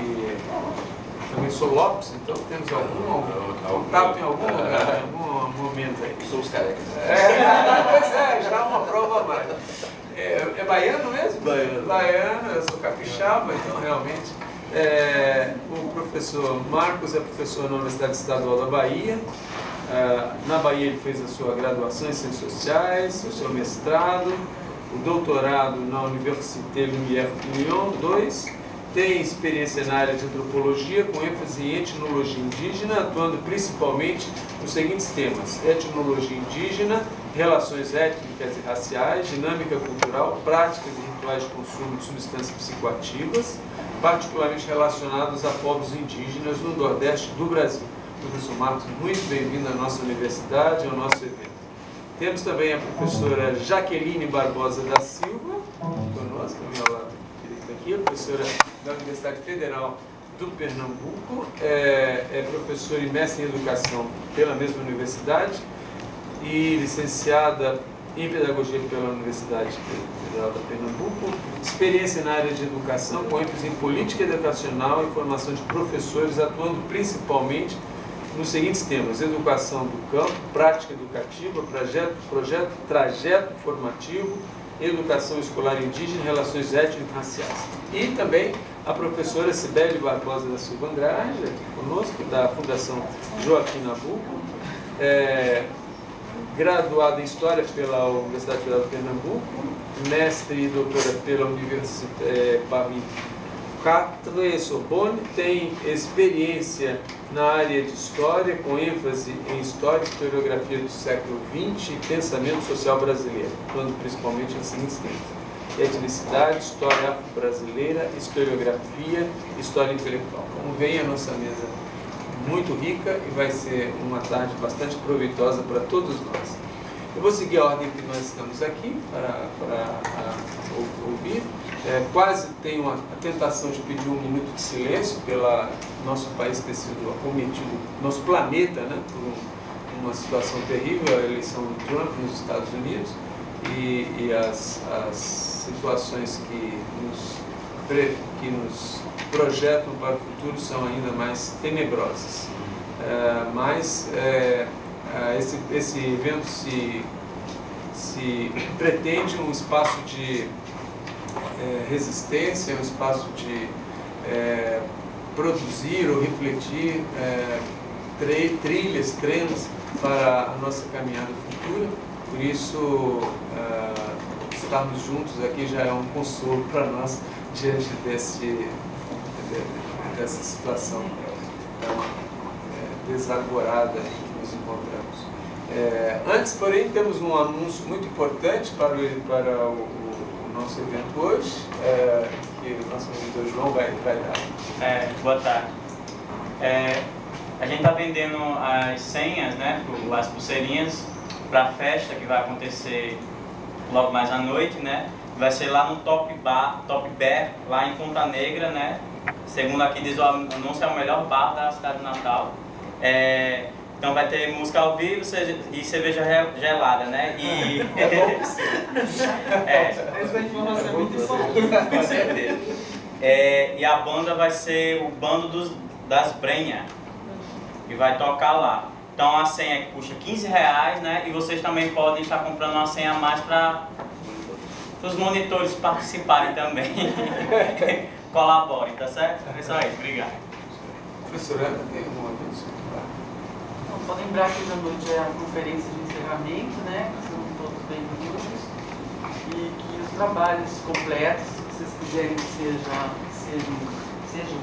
que também sou Lopes, então temos algum contato em algum lugar, em algum momento aí. Sou os carecas. Pois é, já uma prova a mais. É baiano mesmo? Baiano. Baiano, eu sou capixaba, então realmente. O professor Marcos é professor na Universidade Estadual da Bahia. Na Bahia ele fez a sua graduação em Ciências Sociais, o seu mestrado, o doutorado na Université Lumière Lyon 2. Tem experiência na área de antropologia, com ênfase em etnologia indígena, atuando principalmente nos seguintes temas: etnologia indígena, relações étnicas e raciais, dinâmica cultural, prática de rituais de consumo de substâncias psicoativas, particularmente relacionados a povos indígenas no Nordeste do Brasil. Professor Marcos, muito bem-vindo à nossa universidade, ao nosso evento. Temos também a professora Jaqueline Barbosa da Silva, conosco, ao meu lado direito aqui, a professora da Universidade Federal do Pernambuco, é professora e mestre em educação pela mesma universidade e licenciada em pedagogia pela Universidade Federal do Pernambuco, experiência na área de educação com ênfase em política educacional e formação de professores, atuando principalmente nos seguintes temas: educação do campo, prática educativa, trajeto formativo, educação escolar indígena e relações étnico-raciais. E também a professora Cibele Barbosa da Silva Andrade, aqui conosco, da Fundação Joaquim Nabuco, graduada em História pela Universidade Federal de Pernambuco, mestre e doutora pela Université Paris 4 Sorbonne, tem experiência na área de História, com ênfase em História e Historiografia do século XX e Pensamento Social Brasileiro, atuando principalmente nos seguintes temas: etnicidade, História Afro-Brasileira, Historiografia e História Intelectual. Como vem, a nossa mesa muito rica e vai ser uma tarde bastante proveitosa para todos nós. Eu vou seguir a ordem que nós estamos aqui para ouvir. Quase tenho a tentação de pedir um minuto de silêncio pelo nosso país ter sido acometido, nosso planeta, né, por uma situação terrível, a eleição do Trump nos Estados Unidos e as situações que nos projetam para o futuro são ainda mais tenebrosas. Mas esse evento se pretende um espaço de resistência, um espaço de produzir ou refletir trilhas, treinos para a nossa caminhada futura. Por isso, estarmos juntos aqui já é um consolo para nós diante dessa situação desagorada em que nos encontramos. Antes, porém, temos um anúncio muito importante para o nosso evento hoje, que o nosso amigo João vai dar. Boa tarde. A gente está vendendo as senhas, né, as pulseirinhas para a festa que vai acontecer logo mais à noite, né? Vai ser lá no Top Bear, lá em Ponta Negra, né? Segundo aqui diz o anúncio, é o melhor bar da cidade de Natal. Então vai ter música ao vivo e cerveja gelada, né? Essa informação é muito importante. Com certeza. E a banda vai ser o Bando das Brenha, que vai tocar lá. Então a senha que custa R$15, né? E vocês também podem estar comprando uma senha a mais para os monitores participarem também. Colaborem, tá certo? É isso aí, obrigado. Professora, tem alguma coisa? Só lembrar que da noite é a conferência de encerramento, né? Que são todos bem-vindos. E que os trabalhos completos, se vocês quiserem que sejam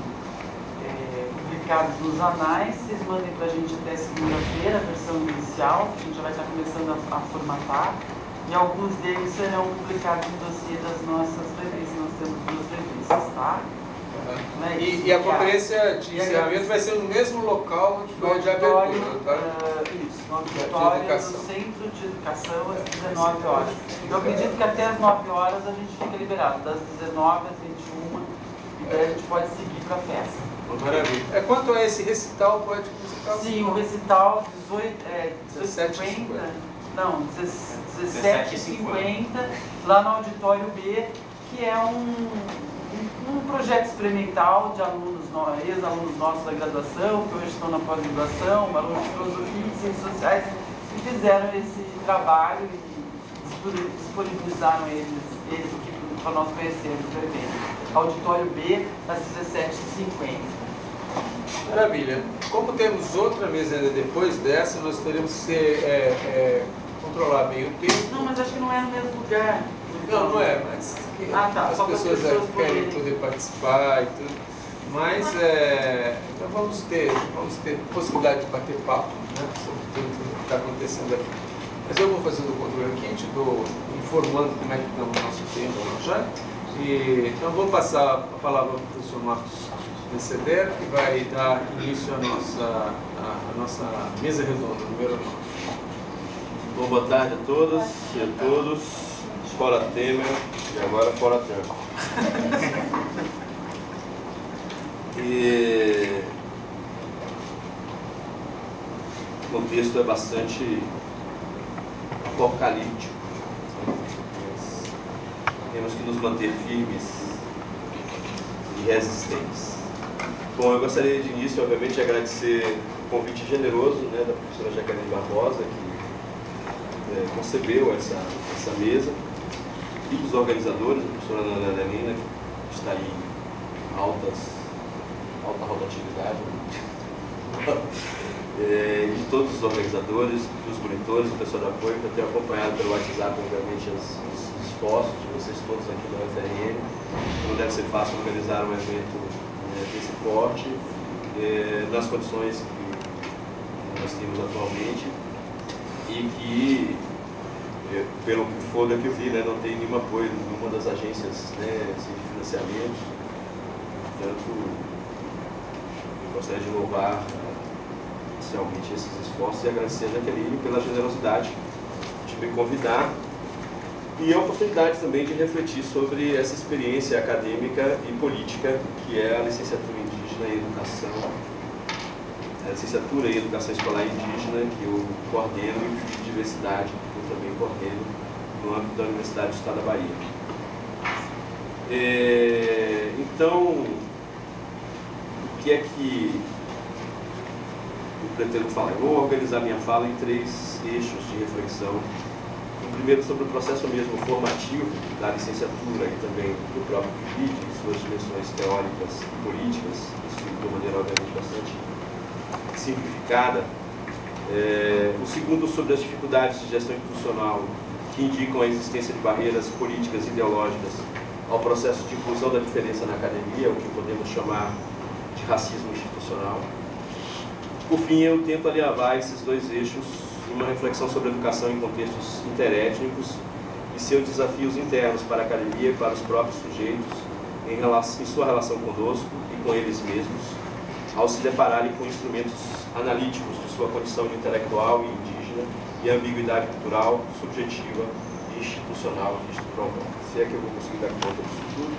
publicados nos anais, vocês mandem para a gente até segunda-feira, a versão inicial, que a gente já vai estar começando a formatar. E alguns deles serão publicados no dossiê das nossas revistas. Nós temos 2 revistas, tá? E a conferência de encerramento vai ser no mesmo local onde foi a de abertura, tá? Isso, no auditório, no Centro de Educação, às 19 horas. Eu acredito que até às 9 horas a gente fica liberado, das 19 às 21, e daí a gente pode seguir para a festa. Maravilha. Quanto a esse recital poético musical? Sim, o recital 17h50. Não, 17h50, lá no auditório B, que é um projeto experimental de alunos, ex-alunos nossos da graduação, que hoje estão na pós-graduação, alunos de filosofia e ciências sociais, que fizeram esse trabalho e disponibilizaram eles aqui para nós conhecermos o evento. Auditório B, às 17h50. Maravilha. Como temos outra mesa ainda depois dessa, nós teremos que controlar bem o tempo. Não, mas acho que não é no mesmo lugar. Não, não é, mas tá, as só pessoas para as pessoas querem poderem poder participar e tudo. Mas então vamos ter possibilidade de bater papo, né, sobre tudo que está acontecendo aqui. Mas eu vou fazendo o controle aqui, te dou informando como é que está o nosso tempo já. Então vou passar a palavra ao professor Marcos Merceder, que vai dar início à nossa mesa redonda, número 9. Bom, boa tarde a todas e a todos, fora Temer e agora fora Trump. E o contexto é bastante apocalíptico. Temos que nos manter firmes e resistentes. Bom, eu gostaria de início, obviamente, de agradecer o convite generoso, né, da professora Jaqueline Barbosa, que concebeu essa mesa, e dos organizadores, a professora Ana Helena, que está aí em alta rotatividade, de todos os organizadores, dos monitores, do pessoal de apoio, que eu tenho acompanhado pelo WhatsApp, obviamente, os esforços de vocês todos aqui da UFRN. Não deve ser fácil organizar um evento desse porte, nas condições que nós temos atualmente, e que, pelo que for que eu vi, não tem nenhum apoio de nenhuma das agências de financiamento. Portanto, eu gostaria de louvar inicialmente esses esforços e agradecer a Jaqueline pela generosidade de me convidar e a oportunidade também de refletir sobre essa experiência acadêmica e política que é a licenciatura indígena em educação, a licenciatura em educação escolar indígena, que eu coordeno, e diversidade, que eu também coordeno no âmbito da Universidade do Estado da Bahia. Então, o que é que eu pretendo falar? Eu vou organizar minha fala em 3 eixos de reflexão. O primeiro sobre o processo mesmo formativo da licenciatura e também do próprio PIBID, em suas dimensões teóricas e políticas, isso de uma maneira obviamente bastante simplificada. O segundo sobre as dificuldades de gestão institucional que indicam a existência de barreiras políticas e ideológicas ao processo de inclusão da diferença na academia, o que podemos chamar de racismo institucional. Por fim, eu tento alinhavar esses 2 eixos em uma reflexão sobre a educação em contextos interétnicos e seus desafios internos para a academia e para os próprios sujeitos em sua relação conosco e com eles mesmos, ao se depararem com instrumentos analíticos de sua condição de intelectual e indígena e ambiguidade cultural, subjetiva e institucional que isto provoca. Se é que eu vou conseguir dar conta disso tudo.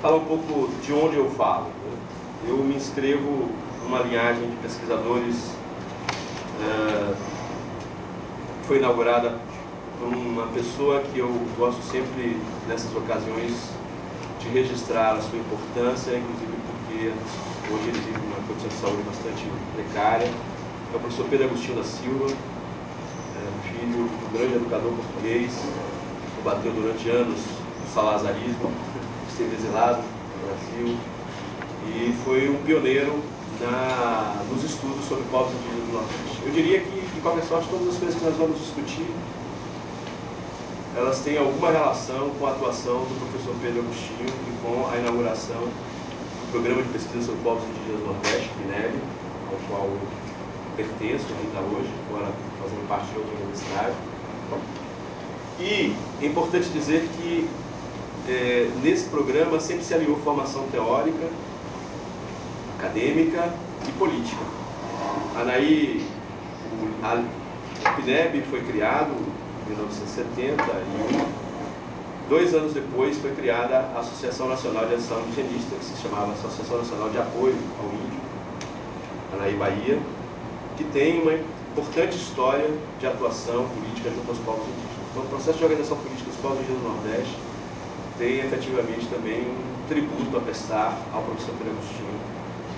Falar um pouco de onde eu falo. Eu me inscrevo numa linhagem de pesquisadores que foi inaugurada por uma pessoa que eu gosto sempre, nessas ocasiões, de registrar a sua importância, inclusive porque hoje ele vive uma condição de saúde bastante precária. É o professor Pedro Agostinho da Silva, filho do grande educador português, combateu durante anos o salazarismo, esteve exilado no Brasil e foi um pioneiro nos estudos sobre povos indígenas do Nordeste. Eu diria que, de qualquer sorte, todas as coisas que nós vamos discutir, elas têm alguma relação com a atuação do professor Pedro Agostinho e com a inauguração do Programa de Pesquisa sobre Povos Indígenas do Nordeste, PNEB, ao qual eu pertenço ainda hoje, agora fazendo parte de outra universidade. E é importante dizer que nesse programa sempre se aliou formação teórica, acadêmica e política. O PNEB foi criado em 1971. 2 anos depois foi criada a Associação Nacional de Ação Indigenista, que se chamava Associação Nacional de Apoio ao Índio, Anaí, Bahia, que tem uma importante história de atuação política junto aos povos indígenas. Então, o processo de organização política dos povos indígenas do Nordeste tem efetivamente também um tributo a prestar ao professor Pedro Agostinho,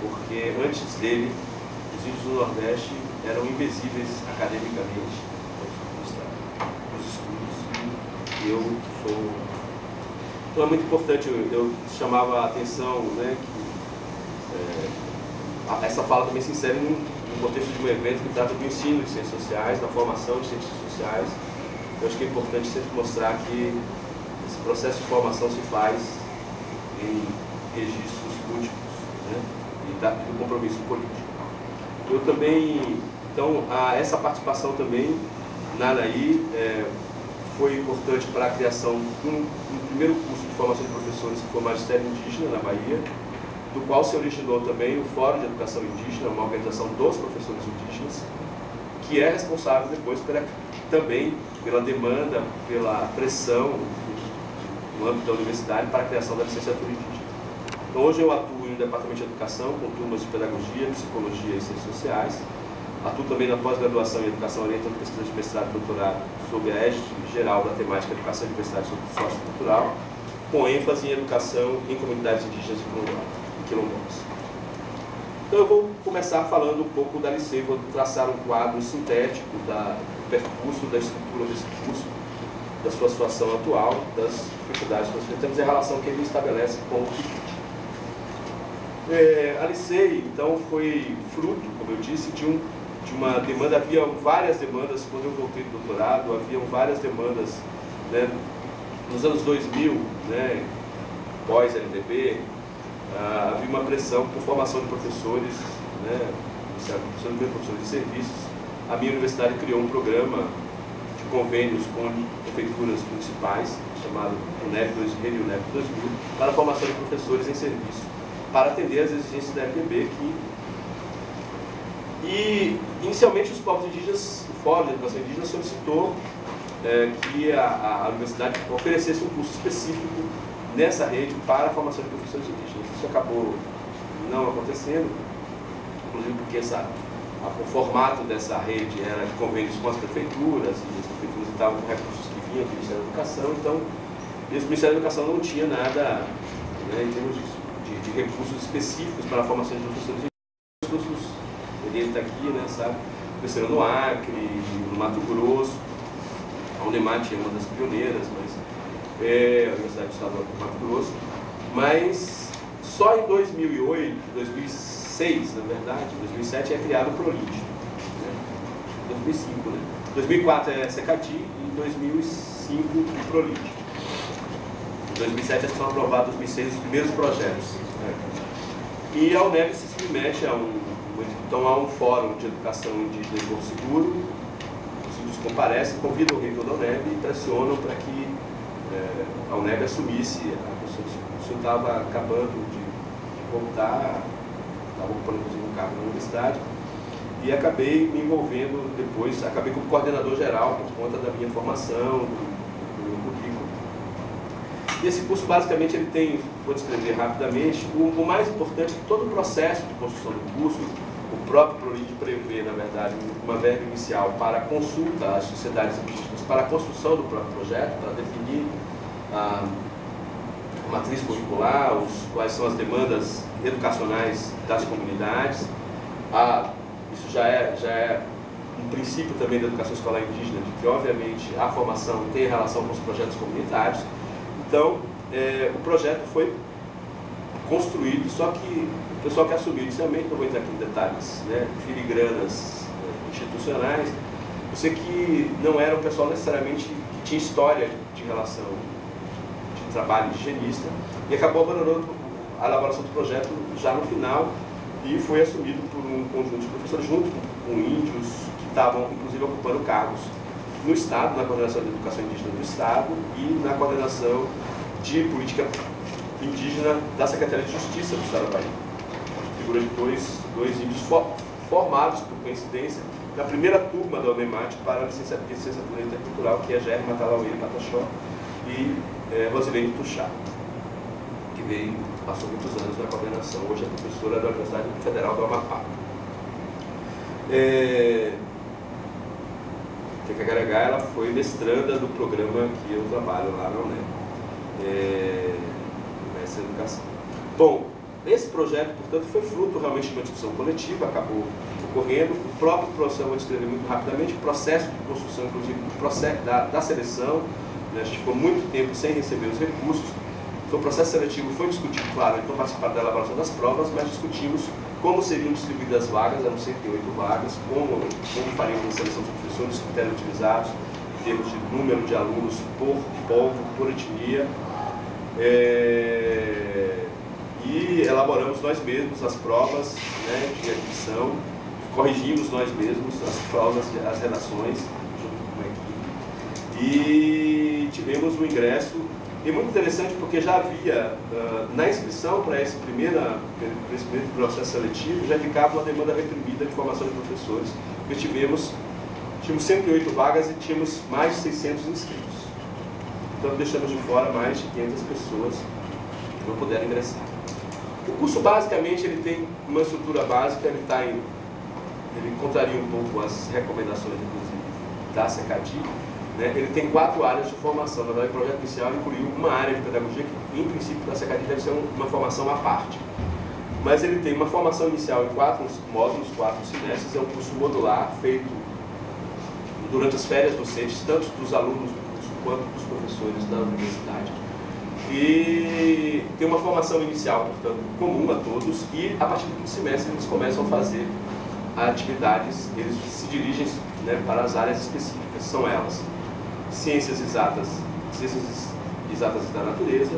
porque antes dele, os índios do Nordeste eram invisíveis academicamente, do ponto de vista dos estudos, e eu sou... Então é muito importante, eu chamava a atenção, né, que essa fala também se insere no contexto de um evento que trata do ensino de ciências sociais, da formação de ciências sociais. Eu acho que é importante sempre mostrar que esse processo de formação se faz em registros múltiplos, né, e do compromisso político. Eu também, então, essa participação também na ANAI foi importante para a criação de um primeiro curso de formação de professores que foi o Magistério Indígena na Bahia, do qual se originou também o Fórum de Educação Indígena, uma organização dos professores indígenas, que é responsável depois também pela demanda, pela pressão no âmbito da universidade para a criação da licenciatura indígena. Então, hoje eu atuo no Departamento de Educação, com turmas de Pedagogia, Psicologia e Ciências Sociais. Atuo também na pós-graduação em Educação, orientando pesquisa de mestrado e doutorado sob a égide geral da temática Educação e Diversidade Sociocultural, com ênfase em educação em comunidades indígenas e quilombolas. Então eu vou começar falando um pouco da LICEI, vou traçar um quadro sintético do percurso, da estrutura desse curso, da sua situação atual, das dificuldades que nós enfrentamos e a relação que ele estabelece com o PICUT. A LICEI, então, foi fruto, como eu disse, de uma demanda. Havia várias demandas, quando eu voltei do doutorado, haviam várias demandas, né, nos anos 2000, né, pós-LDB, havia uma pressão por formação de professores, né, professores de serviços. A minha universidade criou um programa de convênios com prefeituras municipais, chamado UNEP 2000 e UNEP 2000, para a formação de professores em serviço, para atender às exigências da LDB. E, inicialmente, os povos indígenas, o Fórum de Educação Indígena solicitou que a universidade oferecesse um curso específico nessa rede para a formação de professores indígenas. Isso acabou não acontecendo, inclusive porque o formato dessa rede era de convênios com as prefeituras, e as prefeituras estavam com recursos que vinham do Ministério da Educação, então esse Ministério da Educação não tinha nada, né, em termos de recursos específicos para a formação de professores indígenas. Ele está aqui, né, sabe, cresceram no Acre, no Mato Grosso. A Unemat é uma das pioneiras, mas a Universidade Estadual do Mato Grosso. Mas só em 2008, 2006, na verdade, 2007 é criado o PROLID, né? 2005, né? 2004 é a Secati e 2005 o PROLID. Em 2007 são aprovados, em 2006, os primeiros projetos, né? E a UNEB se submete então há um fórum de educação indígena em Porto Seguro, os índios comparecem, convidam o reitor da UNEB e pressionam para que a UNEB assumisse a questão. O senhor estava acabando de voltar, estava ocupando inclusive um cargo na universidade, e acabei me envolvendo depois, acabei como coordenador geral por conta da minha formação, do meu currículo. E esse curso, basicamente, ele tem, vou descrever rapidamente, o mais importante é que todo o processo de construção do curso, o próprio PROLID prevê, na verdade, uma verba inicial para consulta às sociedades indígenas, para a construção do próprio projeto, para definir a matriz curricular, quais são as demandas educacionais das comunidades. Isso já é um princípio também da educação escolar indígena, de que, obviamente, a formação tem relação com os projetos comunitários. Então, o projeto foi construído, só que o pessoal que assumiu inicialmente, não vou entrar aqui em detalhes, né, filigranas institucionais, eu sei que não era um pessoal necessariamente que tinha história de relação de trabalho indigenista, e acabou abandonando a elaboração do projeto já no final, e foi assumido por um conjunto de professores, junto com índios que estavam, inclusive, ocupando cargos no Estado, na coordenação de educação indígena do Estado e na coordenação de política indígena da Secretaria de Justiça do Estado da Bahia. Figura de dois índios formados, por coincidência, na primeira turma da UNEMAT para a licenciatura intercultural, que é Gerry Matalauê Pataxó e Rosilene Tuxá, que passou muitos anos na coordenação, hoje é professora da Universidade Federal do Amapá. Porque a Cagaragá, ela foi mestranda do programa que eu trabalho lá na UNEB, nessa educação. Bom, esse projeto, portanto, foi fruto realmente de uma discussão coletiva, acabou ocorrendo. O próprio processo, eu vou descrever muito rapidamente, o processo de construção, inclusive, o processo da seleção, né? A gente ficou muito tempo sem receber os recursos. Então, o processo seletivo foi discutido, claro, então participaram da elaboração das provas, mas discutimos como seriam distribuídas as vagas, eram 108 vagas, como faríamos a seleção dos professores, os critérios utilizados, em termos de número de alunos por povo, por etnia. E elaboramos nós mesmos as provas, né, de admissão, corrigimos nós mesmos as provas, as redações, junto com a equipe. E tivemos um ingresso, e muito interessante porque já havia, na inscrição para esse primeiro processo seletivo, já ficava uma demanda reprimida de formação de professores, porque tínhamos 108 vagas e tínhamos mais de 600 inscritos. Então deixamos de fora mais de 500 pessoas que não puderam ingressar. O curso, basicamente, ele tem uma estrutura básica, ele contraria um pouco as recomendações, inclusive, da CECADI, né? Ele tem 4 áreas de formação. Na verdade, o projeto inicial incluiu uma área de pedagogia que, em princípio, da CECADI deve ser uma formação à parte. Mas ele tem uma formação inicial em 4 módulos, 4 semestres, é um curso modular, feito durante as férias docentes, tanto dos alunos do curso quanto dos professores da universidade. E tem uma formação inicial, portanto, comum a todos, e a partir do quinto semestre eles começam a fazer atividades, eles se dirigem, né, para as áreas específicas, são elas: ciências exatas da natureza,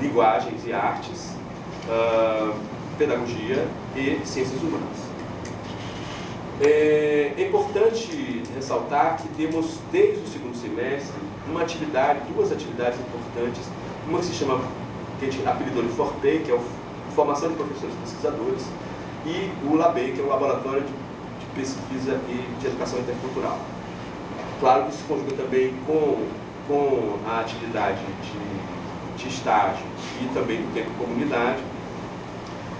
linguagens e artes, pedagogia e ciências humanas. É importante ressaltar que temos, desde o segundo semestre, duas atividades importantes, uma que se chama, que a gente apelidou de FORPEI, que é a Formação de Professores Pesquisadores, e o LABEI, que é o Laboratório de Pesquisa e de Educação Intercultural. Claro que isso se conjuga também com a atividade de estágio e também do tempo de comunidade.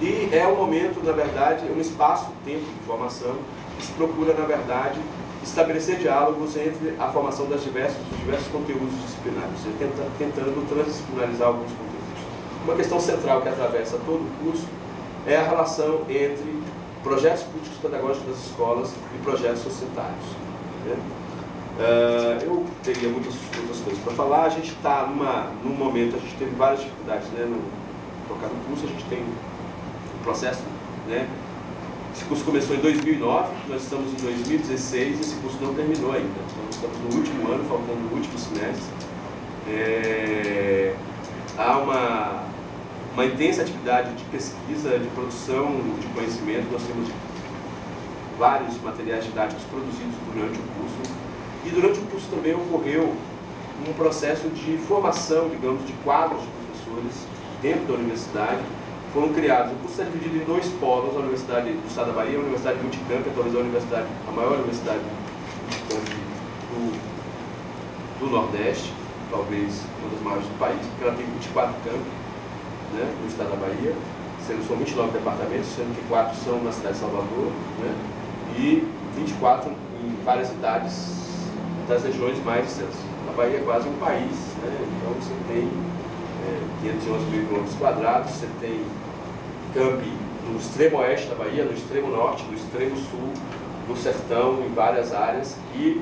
E é um momento, na verdade, um espaço-tempo de formação que se procura, na verdade, estabelecer diálogos entre a formação dos diversos conteúdos disciplinares, tentando transdisciplinarizar alguns conteúdos. Uma questão central que atravessa todo o curso é a relação entre projetos políticos pedagógicos das escolas e projetos societários, né? Eu teria muitas outras coisas para falar. A gente está num momento, a gente teve várias dificuldades, né, no tocar no curso. A gente tem um processo, né? Esse curso começou em 2009, nós estamos em 2016 e esse curso não terminou ainda. Então, estamos no último ano, faltando o último semestre. Há uma intensa atividade de pesquisa, de produção de conhecimento. Nós temos vários materiais didáticos produzidos durante o curso. E durante o curso também ocorreu um processo de formação, digamos, de quadros de professores dentro da universidade. Foram criados, o curso está dividido em 2 polos: a Universidade do Estado da Bahia, a Universidade de Unicamp, talvez a maior universidade do Nordeste, talvez uma das maiores do país, porque ela tem 24 campos, né, no Estado da Bahia, são 29 departamentos, sendo que 4 são na cidade de Salvador, né, e 24 em várias cidades das regiões mais distantes. A Bahia é quase um país, né, então você tem 511 mil km², você tem campi no extremo oeste da Bahia, no extremo norte, no extremo sul, no sertão, em várias áreas, e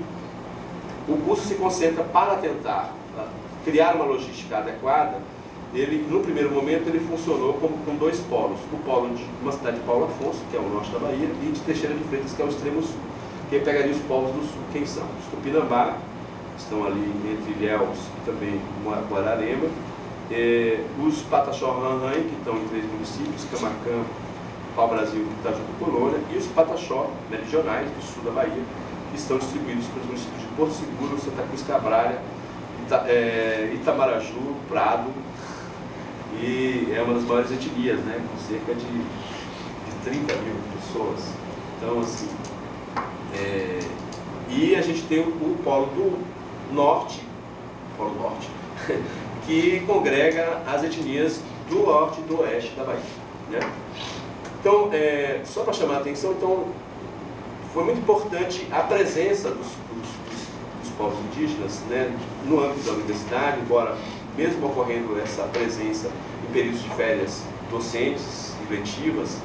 o curso se concentra para tentar criar uma logística adequada. Ele, no primeiro momento, ele funcionou como com 2 polos: o polo de uma cidade de Paulo Afonso, que é o norte da Bahia, e de Teixeira de Freitas, que é o extremo sul. Quem pegaria os polos do sul, quem são? Os Tupinambá, que estão ali entre Ilhéus e também Guararema, os Pataxó-Ranhães, que estão em 3 municípios, Camaquã, Pau-Brasil, Itajuba e Colônia, e os Pataxó meridionais do sul da Bahia, que estão distribuídos pelos municípios de Porto Seguro, Santa Cruz Cabrália, Itamaraju, Prado, e é uma das maiores etnias, né, com cerca de 30 mil pessoas. Então, assim, e a gente tem o polo do norte, que congrega as etnias do norte e do oeste da Bahia, né? Então, só para chamar a atenção, então, foi muito importante a presença dos povos indígenas, né, no âmbito da universidade, embora mesmo ocorrendo essa presença em períodos de férias docentes e letivas,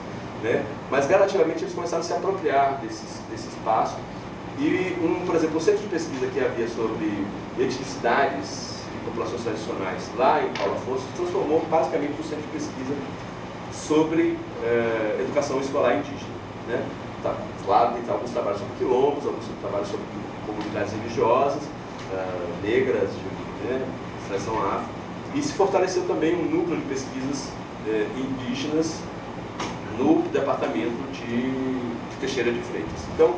né, mas gradativamente eles começaram a se apropriar desse espaço. E, por exemplo, o centro de pesquisa que havia sobre etnicidades e populações tradicionais lá em Paulo Afonso se transformou basicamente no centro de pesquisa sobre educação escolar indígena, né? Tá, claro, tem alguns trabalhos sobre quilombos, alguns trabalhos sobre comunidades religiosas, negras, né, tradição afro, e se fortaleceu também um núcleo de pesquisas indígenas no departamento de Teixeira de Freitas. Então,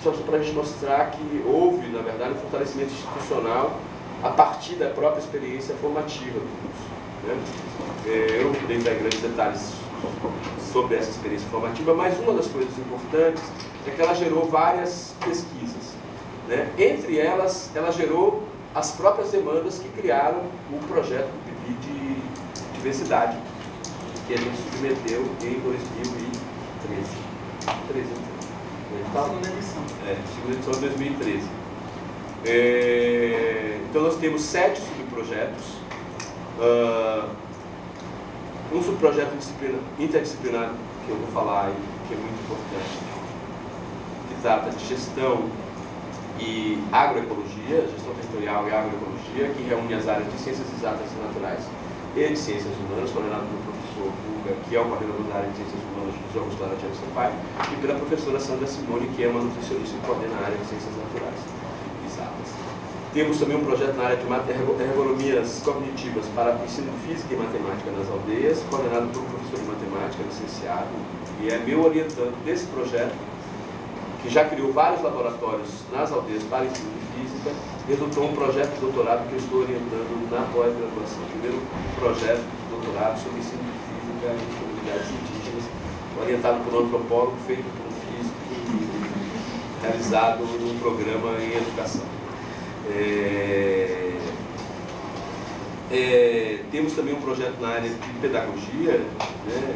só para a gente mostrar que houve, na verdade, um fortalecimento institucional a partir da própria experiência formativa do curso, né? Eu não poderia entrar em grandes detalhes sobre essa experiência formativa, mas uma das coisas importantes é que ela gerou várias pesquisas, né? Entre elas, ela gerou as próprias demandas que criaram o projeto do PIB de diversidade, que a gente submeteu em 2013. Segunda edição. Segunda edição de 2013. Então nós temos 7 subprojetos. Um subprojeto interdisciplinar que eu vou falar aí, que é muito importante, que trata de gestão e agroecologia, gestão territorial e agroecologia, que reúne as áreas de ciências exatas e naturais e de ciências humanas, coordenado pelo professor Guga, que é o coordenador da área de ciências humanas do José Augusto Laranjeira Sampaio, e pela professora Sandra Simone, que é uma nutricionista e coordena a área de ciências naturais exatas. Temos também um projeto na área de ergonomias cognitivas para o ensino de física e matemática nas aldeias, coordenado por um professor de matemática, licenciado, e é meu orientando desse projeto, que já criou vários laboratórios nas aldeias para ensino de física, resultou um projeto de doutorado que eu estou orientando na pós-graduação. O primeiro projeto de doutorado sobre ensino de física em comunidades indígenas, orientado por um antropólogo, feito por um físico e realizado num programa em educação. Temos também um projeto na área de pedagogia, né,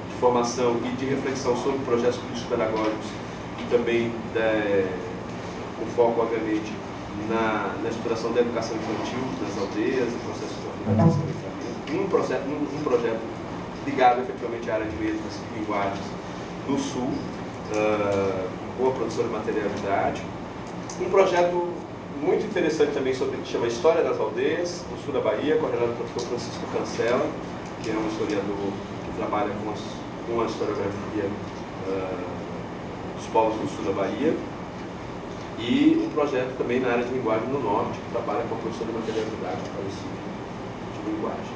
de formação e de reflexão sobre projetos políticos pedagógicos e também com foco, obviamente, na estruturação da educação infantil nas aldeias, no processo de alfabetização e um projeto ligado efetivamente à área de letras e linguagens do Sul, com a produção de materialidade. Um projeto muito interessante também que chama História das Aldeias, no sul da Bahia, coordenado pelo professor Francisco Cancela, que é um historiador que trabalha com a historiografia dos povos do sul da Bahia. E um projeto também na área de linguagem no norte, que trabalha com a produção de materialidade para o ensino de linguagem.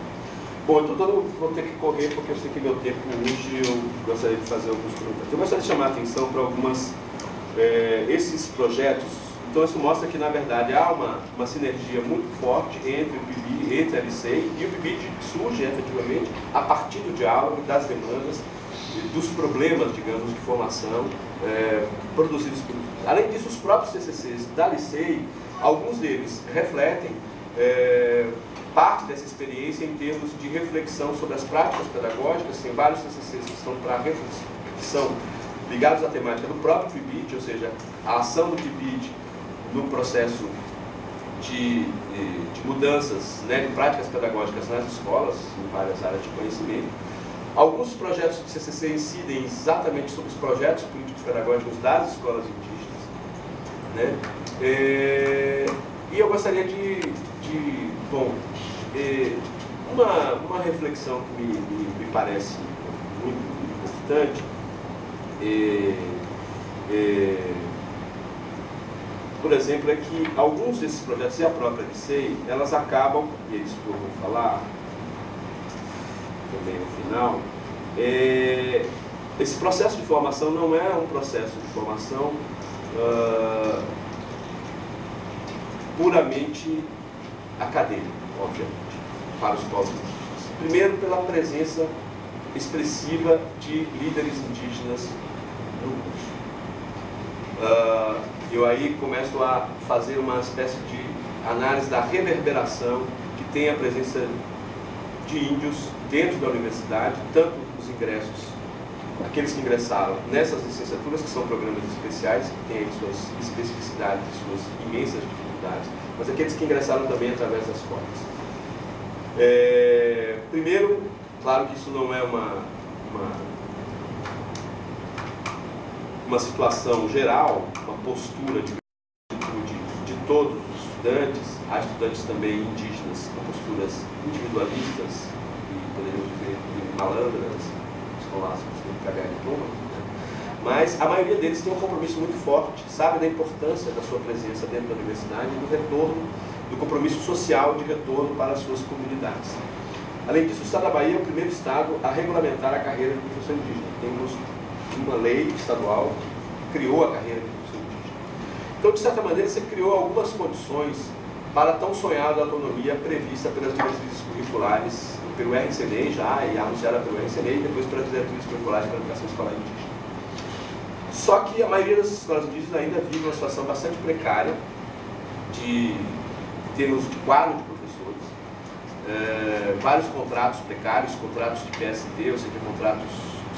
Bom, então vou ter que correr porque eu sei que meu tempo hoje eu gostaria de fazer alguns comentários. Eu gostaria de chamar a atenção para esses projetos. Então isso mostra que na verdade há uma sinergia muito forte entre o PIBID, entre a LICEI, e o PIBID surge efetivamente a partir do diálogo, das demandas, dos problemas, digamos, de formação produzidos por... Além disso, os próprios TCCs da LICEI, alguns deles refletem parte dessa experiência em termos de reflexão sobre as práticas pedagógicas. Tem vários TCCs que estão para reflexão ligados à temática do próprio PIBID, ou seja, a ação do PIBID no processo de mudanças, né, de práticas pedagógicas nas escolas, em várias áreas de conhecimento. Alguns projetos de CCC incidem exatamente sobre os projetos políticos pedagógicos das escolas indígenas, né? E eu gostaria uma reflexão que me parece muito importante, por exemplo, é que alguns desses projetos e a própria LICEI, elas acabam, e é isso que eu vou falar também no final, esse processo de formação não é um processo de formação puramente acadêmico, obviamente, para os povos indígenas. Primeiro, pela presença expressiva de líderes indígenas no curso. Eu aí começo a fazer uma espécie de análise da reverberação que tem a presença de índios dentro da universidade, tanto nos ingressos aqueles que ingressaram nessas licenciaturas, que são programas especiais, que têm aí suas especificidades, suas imensas dificuldades, mas aqueles que ingressaram também através das cotas. Primeiro, claro que isso não é uma situação geral, uma postura de todos os estudantes. Há estudantes também indígenas com posturas individualistas, e poderíamos dizer malandras, escolásticos, que cagar diploma, né? Mas a maioria deles tem um compromisso muito forte, sabe da importância da sua presença dentro da universidade e do retorno, do compromisso social de retorno para as suas comunidades. Além disso, o Estado da Bahia é o primeiro Estado a regulamentar a carreira de professor indígena. Temos uma lei estadual que criou a carreira de professor indígena. Então, de certa maneira, você criou algumas condições para a tão sonhada autonomia prevista pelas diretrizes curriculares, pelo RCNEI já, e anunciada pelo RCNEI, e depois pelas diretrizes curriculares para a educação escolar indígena. Só que a maioria das escolas indígenas ainda vive uma situação bastante precária em termos de quadro de professores, vários contratos precários, contratos de PST, ou seja, contratos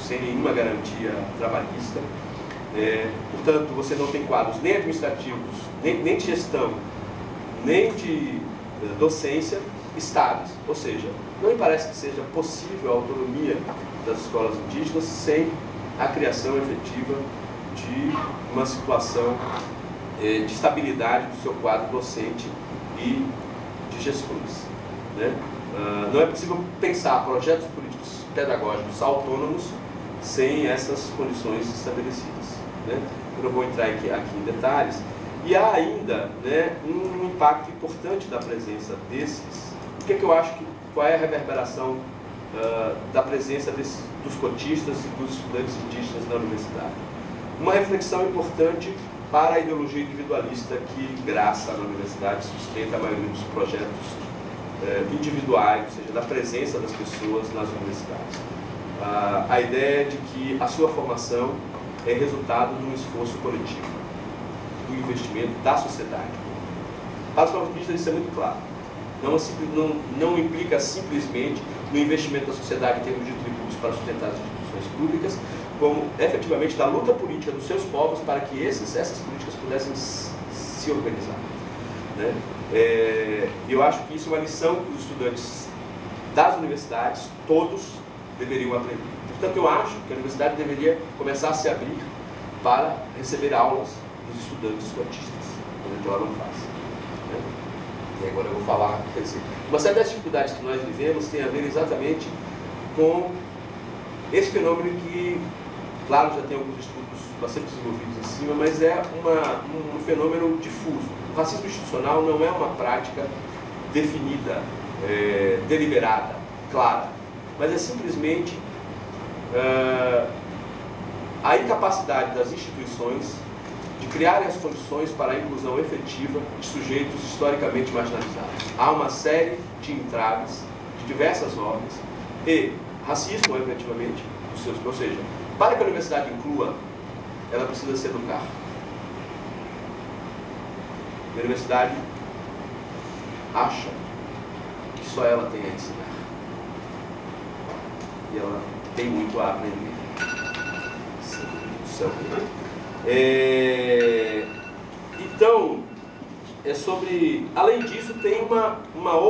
sem nenhuma garantia trabalhista. Portanto, você não tem quadros nem administrativos, nem de gestão, nem de docência estáveis. Ou seja, não me parece que seja possível a autonomia das escolas indígenas sem a criação efetiva de uma situação de estabilidade do seu quadro docente e de gestores, né? Não é possível pensar projetos políticos pedagógicos autônomos sem essas condições estabelecidas, né? Eu não vou entrar aqui em detalhes. E há ainda, né, um impacto importante da presença desses. O que é que eu acho qual é a reverberação da presença dos cotistas e dos estudantes indígenas na universidade? Uma reflexão importante para a ideologia individualista que graça na universidade, sustenta a maioria dos projetos individuais, ou seja, da presença das pessoas nas universidades. A ideia de que a sua formação é resultado de um esforço coletivo, do investimento da sociedade. Para os povos indígenas isso é muito claro. Não implica simplesmente no investimento da sociedade em termos de tributos para sustentar as instituições públicas, como efetivamente da luta política dos seus povos para que essas políticas pudessem se organizar, né? Eu acho que isso é uma lição que os estudantes das universidades, todos, deveriam aprender. Portanto, eu acho que a universidade deveria começar a se abrir para receber aulas dos estudantes cotistas, coisa que ela não faz, né? E agora eu vou falar, quer dizer, uma série das dificuldades que nós vivemos tem a ver exatamente com esse fenômeno que, claro, já tem alguns estudos bastante desenvolvidos em cima, mas é um fenômeno difuso. O racismo institucional não é uma prática definida, deliberada, clara, mas é simplesmente a incapacidade das instituições de criarem as condições para a inclusão efetiva de sujeitos historicamente marginalizados. Há uma série de entraves de diversas ordens e racismo, efetivamente, ou seja, para que a universidade inclua, ela precisa se educar. A universidade acha que só ela tem a ensinar. E ela tem muito a aprender. Então, além disso, tem uma outra